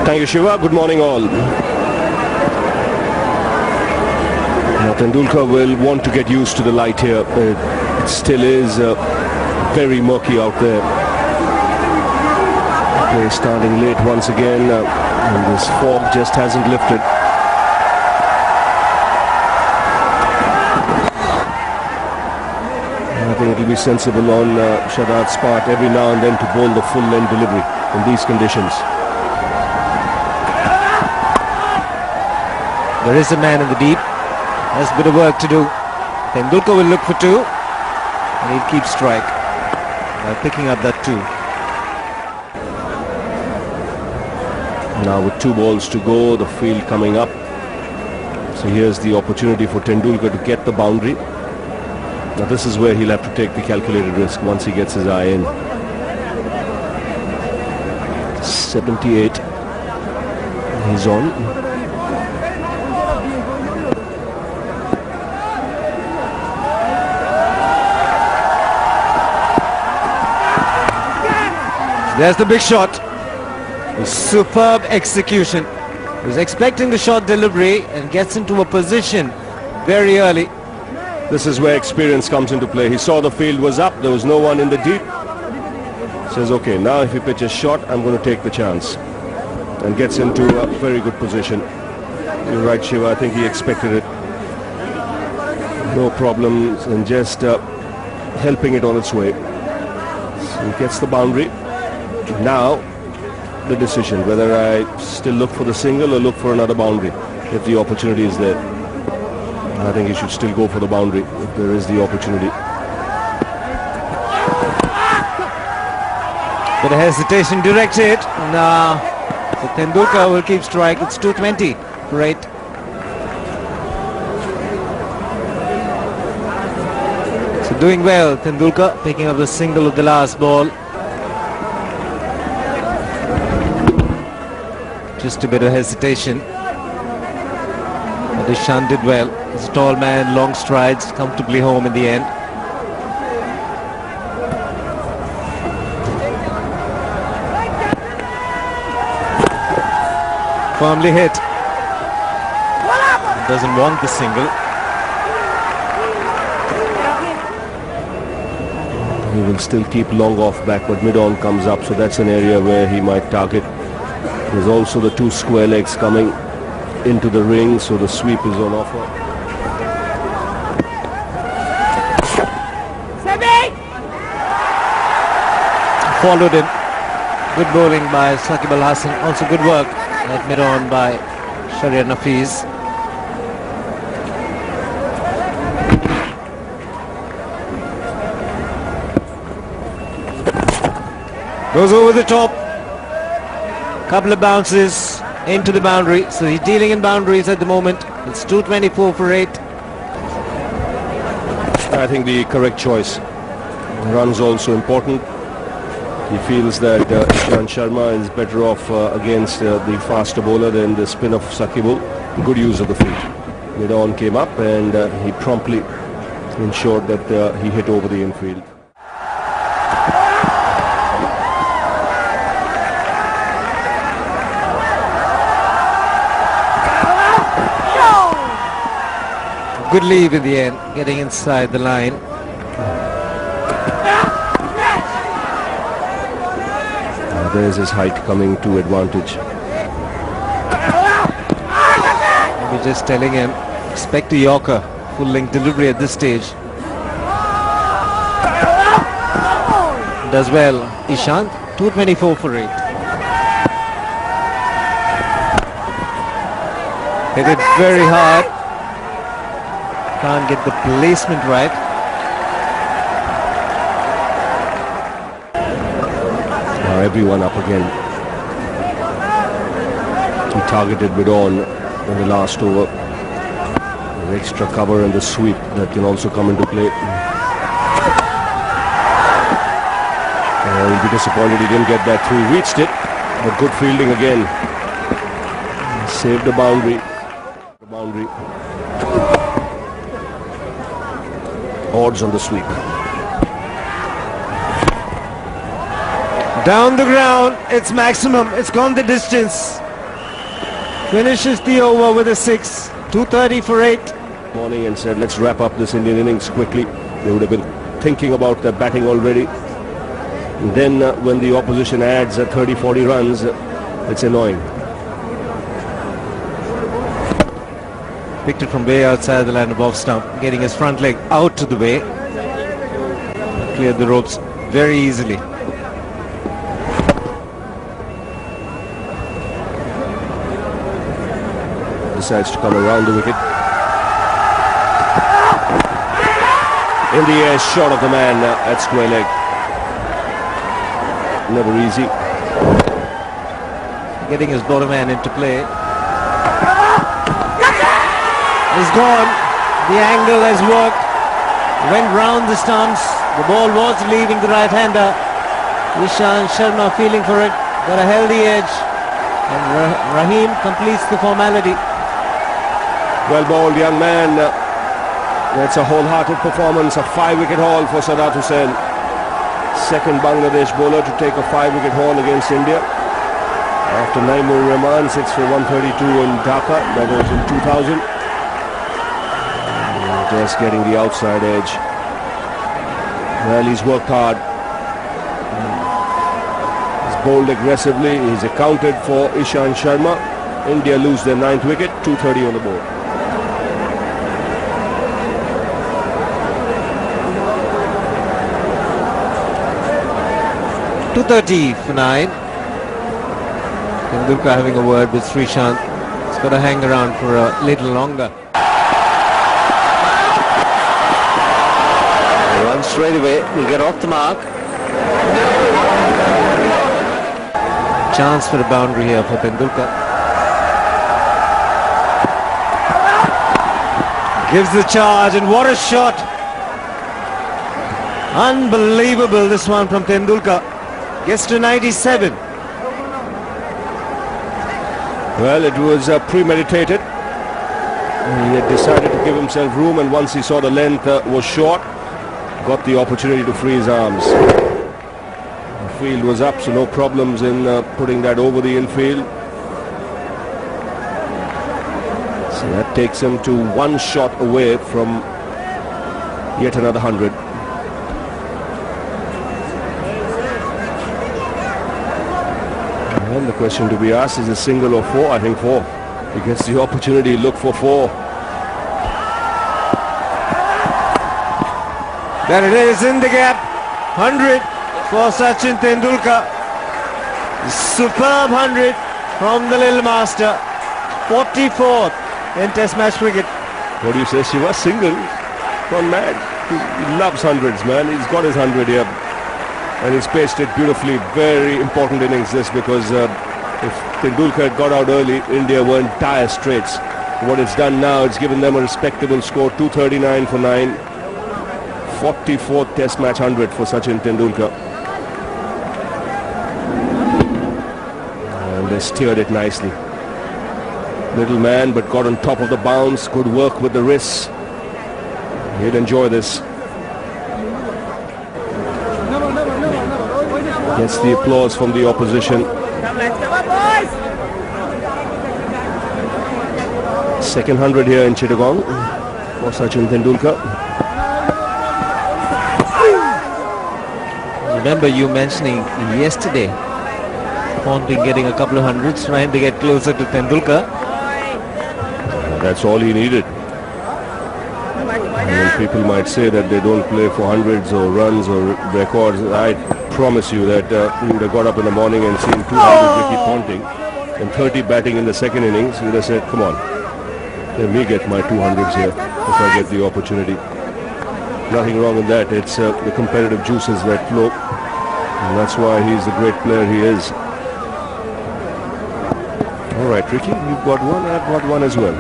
Thank you, Shiva. Good morning, all. Now, Tendulkar will want to get used to the light here. It still is very murky out there. Play starting late once again, and this fog just hasn't lifted. I think it will be sensible on Shadad's part every now and then to bowl the full length delivery in these conditions. There is a man in the deep. There's a bit of work to do. Tendulkar will look for two, and he'll keep strike by picking up that two. Now with 2 balls to go, the field coming up. So here's the opportunity for Tendulkar to get the boundary. Now this is where he'll have to take the calculated risk once he gets his eye in. 78. He's on. There's the big shot. Superb execution. He was expecting the shot delivery and gets into a position very early. This is where experience comes into play. He saw the field was up, there was no one in the deep. Says, okay, now if he pitches shot, I'm going to take the chance. And gets into a very good position. You're right, Shiva, I think he expected it. No problems, and just helping it on its way. So he gets the boundary. Now the decision whether I still look for the single or look for another boundary if the opportunity is there. I think he should still go for the boundary if there is the opportunity. Bit of hesitation, direct hit. Now so Tendulkar will keep strike. It's 220 for 8. So doing well, Tendulkar picking up the single of the last ball. Just a bit of hesitation. But Ishan did well. He's a tall man, long strides, comfortably home in the end. Firmly hit. Doesn't want the single. He will still keep long off back, but mid-on comes up, so that's an area where he might target. There's also the 2 square legs coming into the ring, so the sweep is on offer. Followed him. Good bowling by Saqib Al Hasan. Also good work at mid-on by Shahriar Nafiz. Goes over the top. Couple of bounces into the boundary, so he's dealing in boundaries at the moment. It's 224 for 8. I think the correct choice. Runs also important. He feels that Ishan Sharma is better off against the faster bowler than the spin of Saqibul. Good use of the field. Mid-on came up and he promptly ensured that he hit over the infield. Good leave in the end, getting inside the line. There's his height coming to advantage. We're just telling him, expect a Yorker, full length delivery at this stage. Does well, Ishan, 224 for 8. Hit it very hard. Can't get the placement right. Now everyone up again. He targeted mid-on in the last over. An extra cover and the sweep that can also come into play. He'll be disappointed he didn't get that through. He reached it, but good fielding again. Saved the boundary. Odds on the sweep. Down the ground, it's maximum. It's gone the distance. Finishes the over with a 6. 230 for 8. Morning and said, let's wrap up this Indian innings quickly. They would have been thinking about their batting already. And then when the opposition adds 30-40 runs, it's annoying. Picked it from way outside the line of off stump, getting his front leg out to the way. Cleared the ropes very easily. Decides to come around the wicket. In the air, shot of the man at square leg. Never easy. Getting his bottom man into play. He's gone. The angle has worked. Went round the stumps. The ball was leaving the right-hander. Ishant Sharma feeling for it. Got a healthy edge. And Rahim completes the formality. Well bowled, young man. That's a wholehearted performance. A 5-wicket haul for Sadat Hussain. Second Bangladesh bowler to take a 5-wicket haul against India. After Naimur Rahman, 6 for 132 in Dhaka. That was in 2000. Just getting the outside edge. Well, he's worked hard. He's bowled aggressively. He's accounted for Ishant Sharma. India lose their 9th wicket. 230 on the board. .230 for 9. Tendulkar having a word with Srishant. He's got to hang around for a little longer. Run straight away. Will get off the mark. Chance for a boundary here for Tendulkar. Gives the charge, and what a shot! Unbelievable, this one from Tendulkar. Gets to 97. Well, it was premeditated. He had decided to give himself room, and once he saw the length was short, got the opportunity to free his arms. The field was up, so no problems in putting that over the infield. So that takes him to one shot away from yet another 100. And the question to be asked is a single or 4? I think 4. He gets the opportunity, look for 4. There it is in the gap. 100 for Sachin Tendulkar. Superb 100 from the little master. 44th in Test match cricket. What do you say, Shiva? Single? Gone mad. He loves hundreds, man. He's got his 100 here. And he's paced it beautifully. Very important innings this, because if Tendulkar had got out early, India were in dire straits. What it's done now, it's given them a respectable score. 239 for 9. 44th Test match 100 for Sachin Tendulkar. And they steered it nicely. Little man, but got on top of the bounce. Good work with the wrists. He'd enjoy this. Gets the applause from the opposition. Second 100 here in Chittagong for Sachin Tendulkar. Remember you mentioning yesterday, Ponting getting a couple of hundreds, trying to get closer to Tendulkar. That's all he needed. And people might say that they don't play for hundreds or runs or records. I promise you that you would have got up in the morning and seen 200 Ricky Ponting and 30 batting in the second innings. You would have said, come on, let me get my 200s here if I get the opportunity. Nothing wrong with that. It's the competitive juices that flow. And that's why he's the great player he is. All right, Ricky, you've got one, I've got one as well.